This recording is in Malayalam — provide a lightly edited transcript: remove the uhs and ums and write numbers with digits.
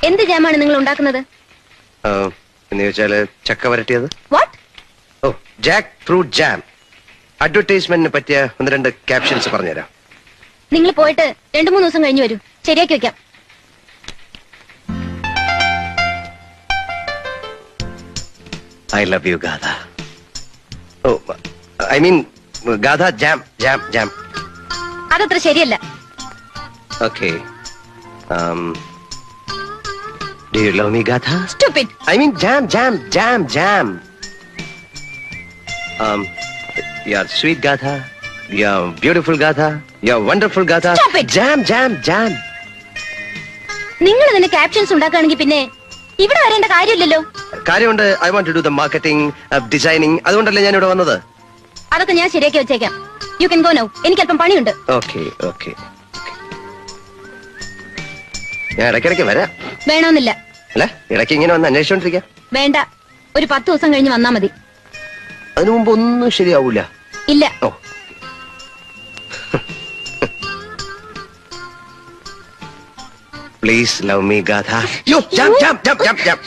എന്ത് ജാമാണ് നിങ്ങൾ ഉണ്ടാക്കുന്നത്? എന്ന് ചോദിച്ചാല് ചക്ക വരട്ടിയത്. What? Oh, jackfruit jam. അഡ്വർടൈസ്മെന്റിന് പറ്റിയ 1-2 ക്യാപ്ഷൻസ് പറഞ്ഞുതരാം. നിങ്ങൾ പോയിട്ട് 2-3 ദിവസം കഴിഞ്ഞ് വരൂ, ശരിയാക്കി വെക്കാം. I love you Gatha. Oh, I mean Gatha ജാം ജാം ജാം. അതത്ര ശരിയല്ല. Okay. Do you love me, Gatha? Stupid. I mean jam, jam, jam, jam. You're sweet, Gatha. You're beautiful, Gatha. You're wonderful, Gatha. Stop it. Jam, jam, jam. നിങ്ങൾ ഇതിന്റെ ക്യാപ്ഷൻസ് ഉണ്ടാക്കുകയാണെങ്കിൽ പിന്നെ ഇവിടെ വരേണ്ട കാര്യമില്ലല്ലോ. കാര്യമുണ്ട്. I want to do the marketing, designing. അതുകൊണ്ടല്ലേ ഞാൻ ഇവിടെ വന്നത്. അതൊക്കെ ഞാൻ ശരിയാക്കി വെച്ചേക്കാം. You can go now. എനിക്ക് അല്പം പണിയുണ്ട്. Okay, okay. ഞാൻ ഇടയ്ക്കിടയ്ക്ക് വരാം. വേണമെന്നില്ല. അല്ല, ഇടയ്ക്ക് ഇങ്ങനെ വന്ന് അന്വേഷിച്ചോണ്ടിരിക്കാം. വേണ്ട, ഒരു 10 ദിവസം കഴിഞ്ഞ് വന്നാ മതി. അതിനു മുമ്പ് ഒന്നും ശരിയാവൂല. ഇല്ല. ഓ, പ്ലീസ് ലവ് മീ ഗാഥ. യോ, ജാം ജാം ജാം ജാം ജാം.